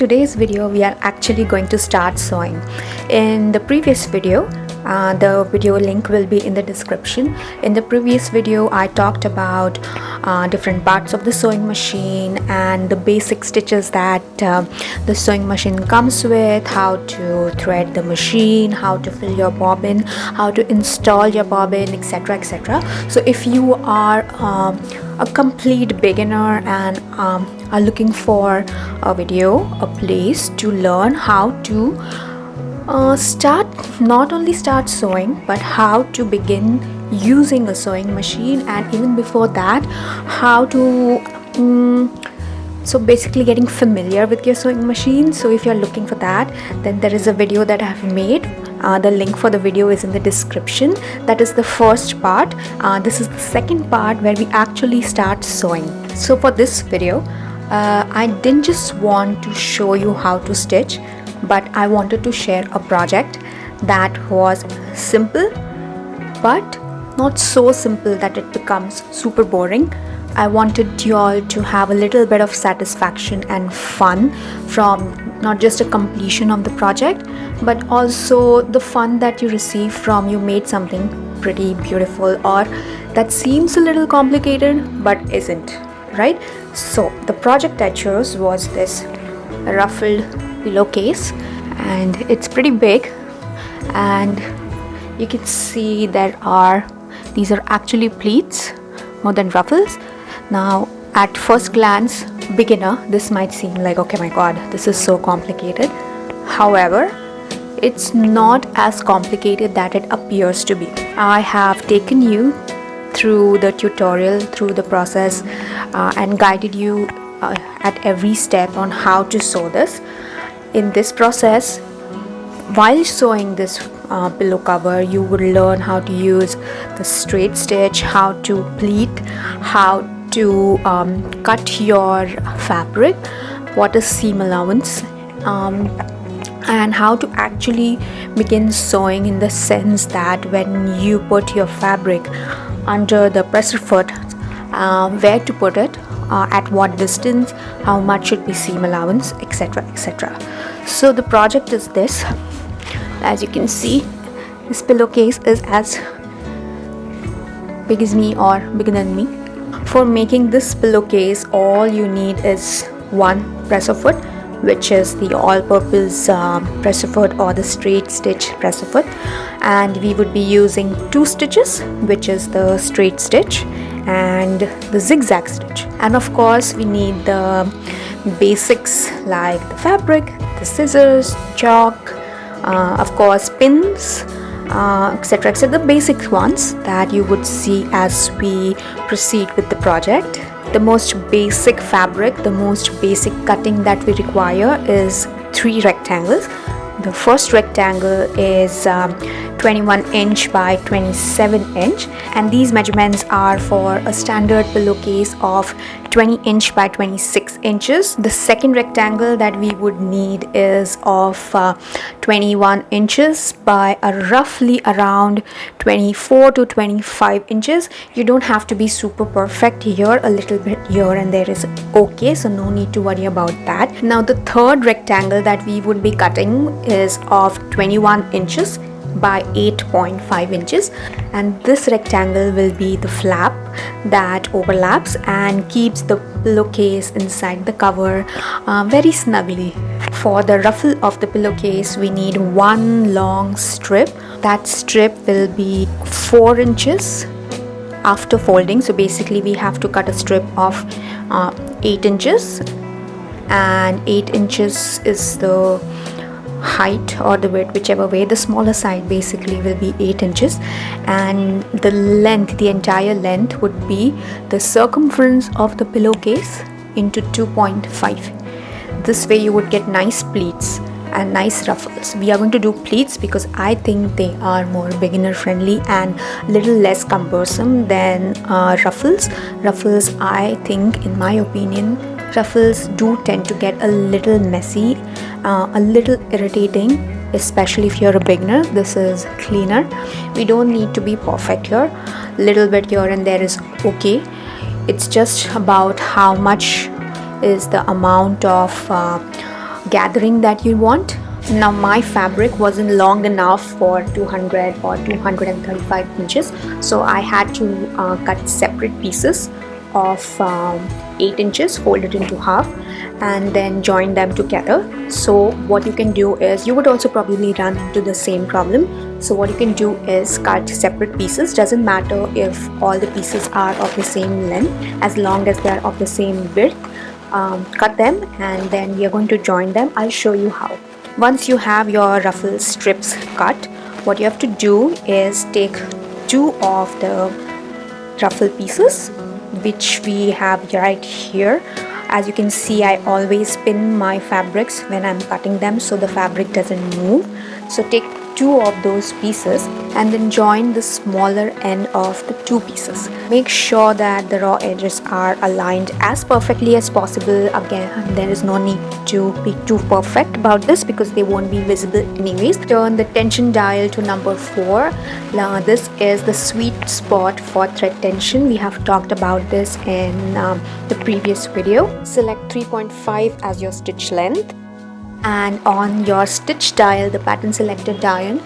today's video we are actually going to start sewing. In the previous video, the video link will be in the description. In the previous video I talked about different parts of the sewing machine and the basic stitches that the sewing machine comes with, how to thread the machine, how to fill your bobbin, how to install your bobbin, etc, etc. So if you are a complete beginner and are looking for a video, a place to learn how to not only start sewing but how to begin using a sewing machine, and even before that how to so basically getting familiar with your sewing machine. So if you're looking for that, then there is a video that I have made. The link for the video is in the description. That is the first part. This is the second part where we actually start sewing. So for this video I didn't just want to show you how to stitch, but I wanted to share a project that was simple but not so simple that it becomes super boring. I wanted you all to have a little bit of satisfaction and fun from not just a completion of the project, but also the fun that you receive from you made something pretty beautiful or that seems a little complicated but isn't, right? So the project I chose was this ruffled pillowcase, and it's pretty big, and you can see these are actually pleats more than ruffles. Now at first glance, beginner, this might seem like, okay, my god, this is so complicated. However, it's not as complicated that it appears to be. I have taken you through the tutorial, through the process, and guided you at every step on how to sew this. In this process, while sewing this pillow cover, you would learn how to use the straight stitch, how to pleat, how to cut your fabric, what is seam allowance, and how to actually begin sewing, in the sense that when you put your fabric under the presser foot, where to put it, at what distance, how much should be seam allowance, etc, etc. So the project is this. As you can see, this pillowcase is as big as me or bigger than me. For making this pillowcase, all you need is one presser foot, which is the all-purpose presser foot or the straight stitch presser foot, and we would be using two stitches, which is the straight stitch and the zigzag stitch. And of course we need the basics like the fabric, the scissors, chalk, of course pins, etc, etc, the basic ones that you would see as we proceed with the project. The most basic fabric, the most basic cutting that we require is 3 rectangles. The first rectangle is 21 inch by 27 inch, and these measurements are for a standard pillowcase of 20 inch by 26 inches. The second rectangle that we would need is of 21 inches by roughly around 24 to 25 inches. You don't have to be super perfect here, a little bit here and there is okay, so no need to worry about that. Now the third rectangle that we would be cutting is of 21 inches by 8.5 inches, and this rectangle will be the flap that overlaps and keeps the pillowcase inside the cover very snugly. For the ruffle of the pillowcase, we need one long strip. That strip will be 4 inches after folding, so basically we have to cut a strip of 8 inches, and 8 inches is the height or the width, whichever way. The smaller side basically will be 8 inches, and the length, the entire length, would be the circumference of the pillowcase into 2.5. This way you would get nice pleats and nice ruffles. We are going to do pleats because I think they are more beginner friendly and little less cumbersome than ruffles. Ruffles, I think, in my opinion, ruffles do tend to get a little messy, a little irritating, especially if you're a beginner. This is cleaner. We don't need to be perfect here. Little bit here and there is okay. It's just about how much is the amount of gathering that you want. Now my fabric wasn't long enough for 200 or 235 inches, so I had to cut separate pieces of 8 inches, fold it into half, and then join them together. So what you can do is, you would also probably run into the same problem. So what you can do is cut separate pieces. Doesn't matter if all the pieces are of the same length, as long as they are of the same width. Cut them and then we are going to join them. I'll show you how. Once you have your ruffle strips cut, what you have to do is take 2 of the ruffle pieces, which we have right here. As you can see, I always pin my fabrics when I'm cutting them so the fabric doesn't move. So take 2 of those pieces and then join the smaller end of the 2 pieces. Make sure that the raw edges are aligned as perfectly as possible. Again, there is no need to be too perfect about this because they won't be visible anyways. Turn the tension dial to number 4. Now this is the sweet spot for thread tension. We have talked about this in the previous video. Select 3.5 as your stitch length, and on your stitch dial, the pattern selector dial,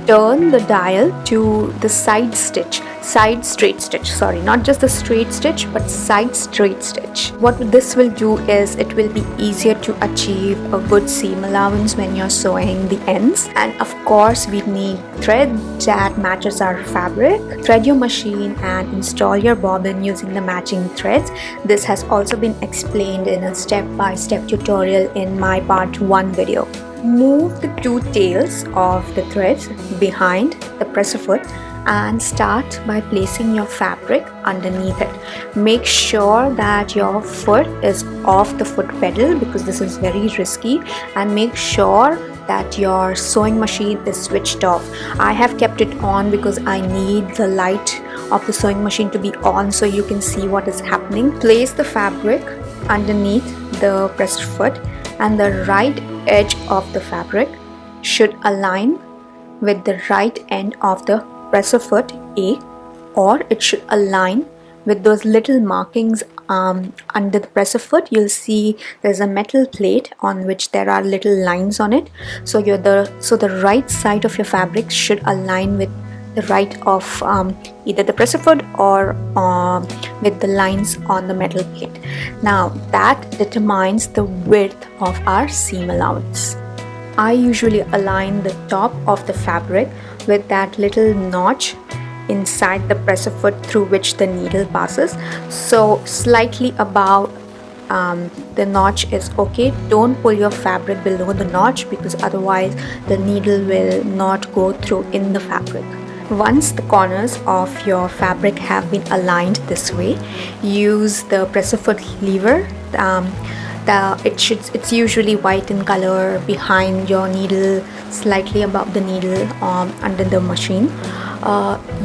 turn the dial to the side straight stitch, sorry, not just the straight stitch but side straight stitch. What this will do is it will be easier to achieve a good seam allowance when you're sewing the ends. And of course we need thread that matches our fabric. Thread your machine and install your bobbin using the matching threads. This has also been explained in a step-by-step tutorial in my part 1 video. Move the 2 tails of the threads behind the presser foot and start by placing your fabric underneath it. Make sure that your foot is off the foot pedal because this is very risky, and make sure that your sewing machine is switched off. I have kept it on because I need the light of the sewing machine to be on so you can see what is happening. Place the fabric underneath the presser foot, and the right edge of the fabric should align with the right end of the presser foot A, or it should align with those little markings under the presser foot. You'll see there's a metal plate on which there are little lines on it. So the right side of your fabric should align with the right of either the presser foot or with the lines on the metal plate. Now that determines the width of our seam allowance. I usually align the top of the fabric with that little notch inside the presser foot through which the needle passes. So slightly above the notch is okay. Don't pull your fabric below the notch because otherwise the needle will not go through in the fabric. Once the corners of your fabric have been aligned this way, use the presser foot lever. It's usually white in color behind your needle, slightly above the needle under the machine.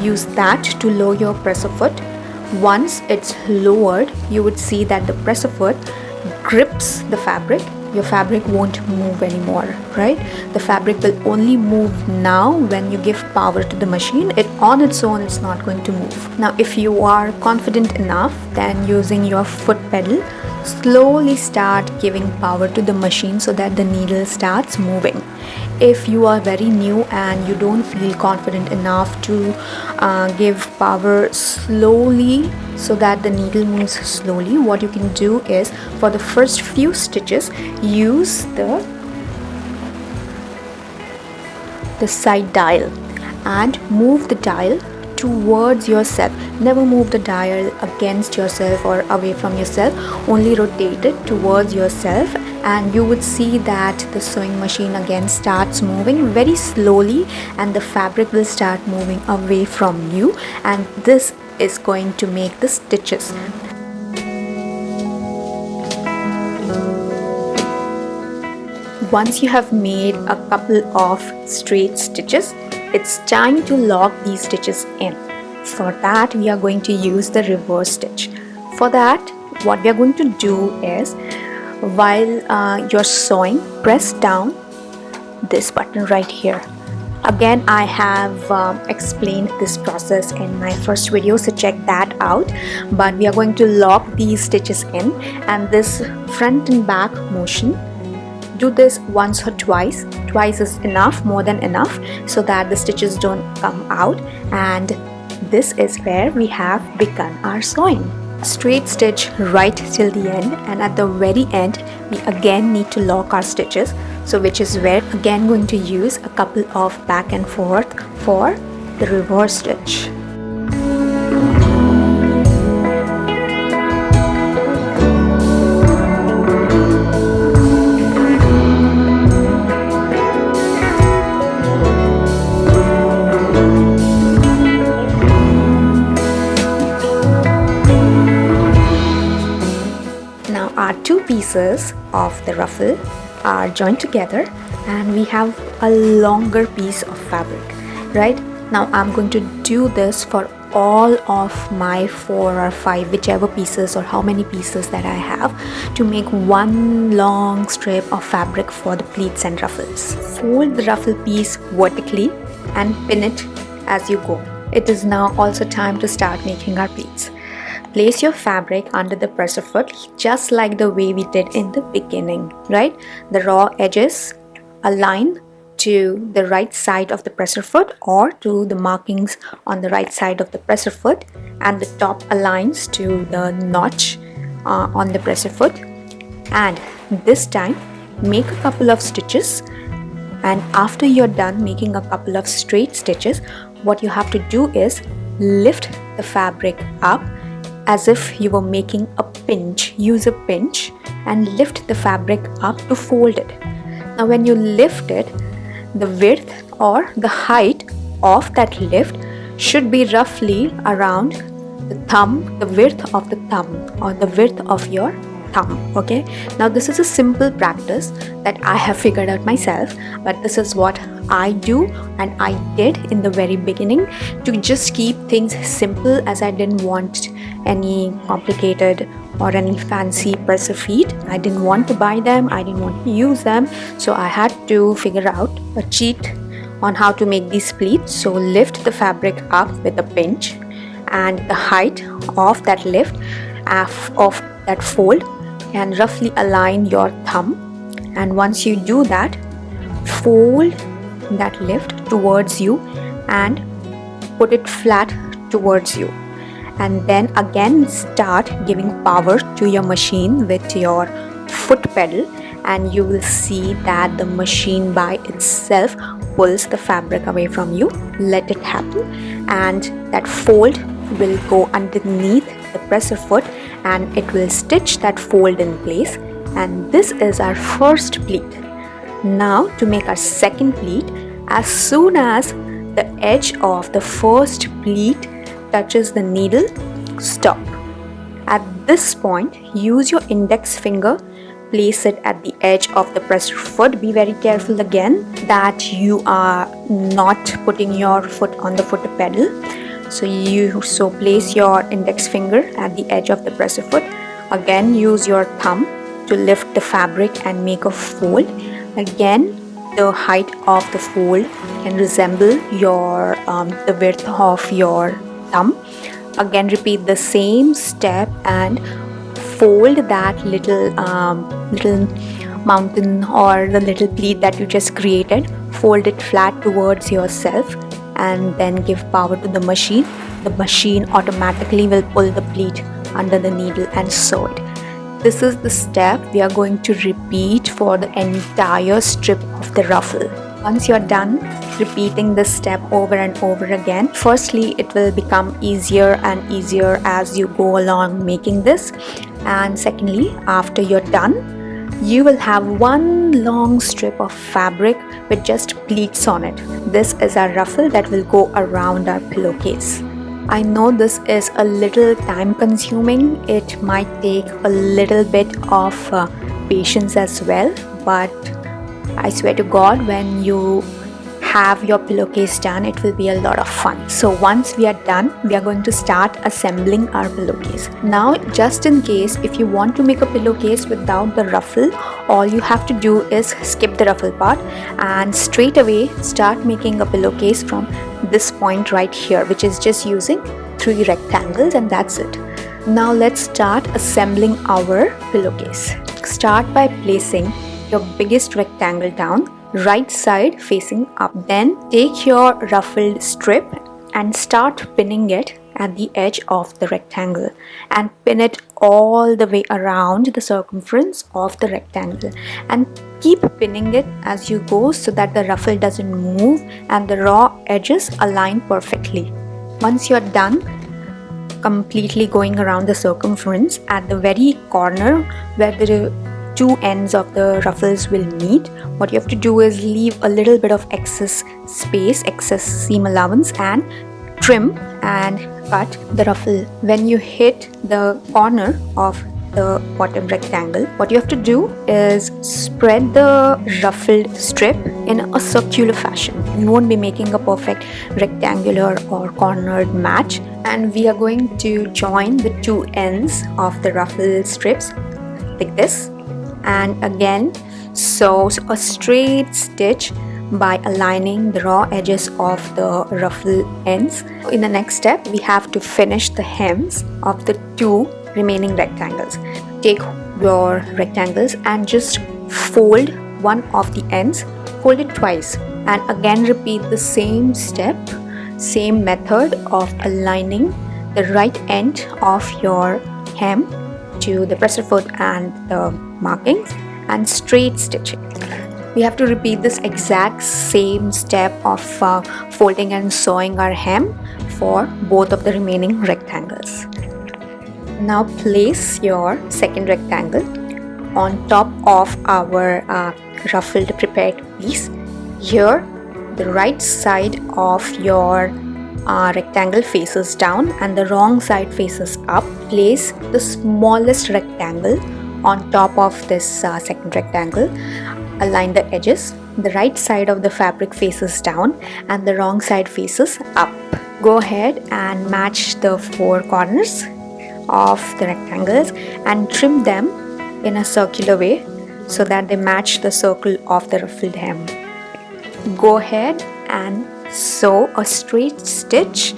Use that to lower your presser foot. Once it's lowered, you would see that the presser foot grips the fabric. Your fabric won't move anymore, right? The fabric will only move now when you give power to the machine. It on its own, it's not going to move. Now if you are confident enough, then using your foot pedal, slowly start giving power to the machine so that the needle starts moving. If you are very new and you don't feel confident enough to give power slowly so that the needle moves slowly, what you can do is, for the first few stitches, use the side dial and move the dial towards yourself. Never move the dial against yourself or away from yourself, only rotate it towards yourself, and you would see that the sewing machine again starts moving very slowly and the fabric will start moving away from you, and this is going to make the stitches. Once you have made a couple of straight stitches, it's time to lock these stitches in. For that, we are going to use the reverse stitch. For that, what we are going to do is, while you're sewing, press down this button right here. Again, I have explained this process in my first video, so check that out. But we are going to lock these stitches in, and this front and back motion, do this once or twice. Twice is enough, more than enough, so that the stitches don't come out. And this is where we have begun our sewing. Straight stitch right till the end, and at the very end we again need to lock our stitches, so which is where again going to use a couple of back and forth for the reverse stitch. Our two pieces of the ruffle are joined together, and we have a longer piece of fabric. Right now I'm going to do this for all of my 4 or 5, whichever pieces or how many pieces that I have, to make one long strip of fabric for the pleats and ruffles. Fold the ruffle piece vertically and pin it as you go. It is now also time to start making our pleats. Place your fabric under the presser foot, just like the way we did in the beginning, right? The raw edges align to the right side of the presser foot or to the markings on the right side of the presser foot, and the top aligns to the notch on the presser foot. And this time make a couple of stitches, and after you're done making a couple of straight stitches, what you have to do is lift the fabric up as if you were making a pinch. Use a pinch and lift the fabric up to fold it. Now when you lift it, the width or the height of that lift should be roughly around the thumb, the width of the thumb or the width of your thumb. Okay, now this is a simple practice that I have figured out myself, but this is what I do and I did in the very beginning to just keep things simple, as I didn't want any complicated or any fancy presser feet. I didn't want to buy them, I didn't want to use them, so I had to figure out a cheat on how to make these pleats. So lift the fabric up with a pinch, and the height of that lift of that fold can roughly align your thumb. And once you do that, fold that lift towards you and put it flat towards you, and then again start giving power to your machine with your foot pedal, and you will see that the machine by itself pulls the fabric away from you. Let it happen, and that fold will go underneath the presser foot and it will stitch that fold in place. And this is our first pleat. Now to make our second pleat, as soon as the edge of the first pleat touches the needle, stop. At this point, use your index finger, place it at the edge of the presser foot. Be very careful again that you are not putting your foot on the foot pedal. So place your index finger at the edge of the presser foot. Again, use your thumb to lift the fabric and make a fold. Again, the height of the fold can resemble your the width of your thumb. Again, repeat the same step and fold that little mountain or the little pleat that you just created. Fold it flat towards yourself and then give power to the machine. The machine automatically will pull the pleat under the needle and sew it. This is the step we are going to repeat for the entire strip of the ruffle. Once you're done repeating this step over and over again, firstly it will become easier and easier as you go along making this, and secondly, after you're done, you will have one long strip of fabric with just pleats on it. This is our ruffle that will go around our pillowcase. I know this is a little time consuming. It might take a little bit of patience as well, but I swear to God, when you have your pillowcase done, it will be a lot of fun. So once we are done, we are going to start assembling our pillowcase. Now, just in case if you want to make a pillowcase without the ruffle, all you have to do is skip the ruffle part and straight away start making a pillowcase from this point right here, which is just using 3 rectangles, and that's it. Now let's start assembling our pillowcase. Start by placing your biggest rectangle down, right side facing up. Then take your ruffled strip and start pinning it at the edge of the rectangle and pin it all the way around the circumference of the rectangle, and keep pinning it as you go so that the ruffle doesn't move and the raw edges align perfectly. Once you're done completely going around the circumference, at the very corner where the two ends of the ruffles will meet, what you have to do is leave a little bit of excess space, excess seam allowance, and trim and cut the ruffle. When you hit the corner of the bottom rectangle, what you have to do is spread the ruffled strip in a circular fashion. You won't be making a perfect rectangular or cornered match, and we are going to join the two ends of the ruffled strips like this, and again sew a straight stitch by aligning the raw edges of the ruffle ends. In the next step, we have to finish the hems of the two remaining rectangles. Take your rectangles and just fold one of the ends, fold it twice, and again repeat the same step, same method of aligning the right end of your hem to the presser foot and the markings, and straight stitching. We have to repeat this exact same step of folding and sewing our hem for both of the remaining rectangles. Now place your second rectangle on top of our ruffled prepared piece. Here the right side of your rectangle faces down and the wrong side faces up. Place the smallest rectangle on top of this second rectangle. Align the edges. The right side of the fabric faces down and the wrong side faces up. Go ahead and match the four corners of the rectangles and trim them in a circular way so that they match the circle of the ruffled hem. Go ahead and sew a straight stitch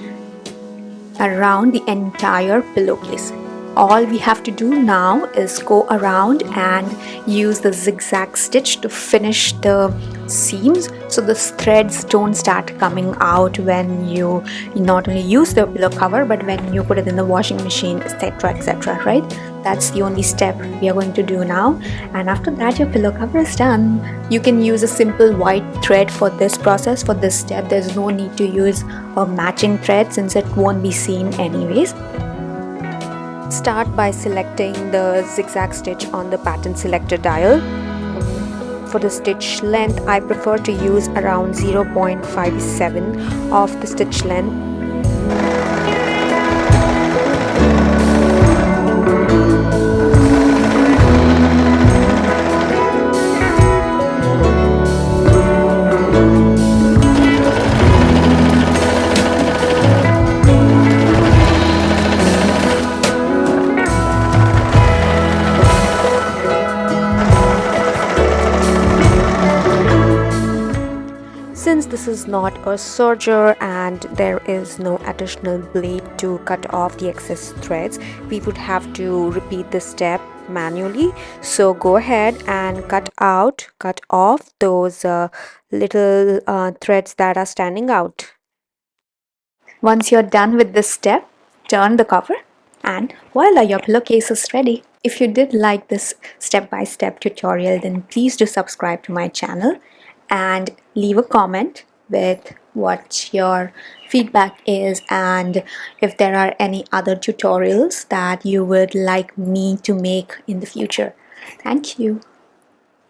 around the entire pillowcase. All we have to do now is go around and use the zigzag stitch to finish the seams so the threads don't start coming out when you not only use the pillow cover but when you put it in the washing machine, etc., right? That's the only step we are going to do now, and after that your pillow cover is done. You can use a simple white thread for this process. For this step there's no need to use a matching thread since it won't be seen anyways. Start by selecting the zigzag stitch on the pattern selector dial. For the stitch length, I prefer to use around 0.57 of the stitch length. Since this is not a serger and there is no additional blade to cut off the excess threads, we would have to repeat this step manually. So go ahead and cut off those little threads that are standing out. Once you're done with this step, turn the cover and voila, your pillowcase is ready. If you did like this step-by-step tutorial, then please do subscribe to my channel and leave a comment with what your feedback is and if there are any other tutorials that you would like me to make in the future. Thank you.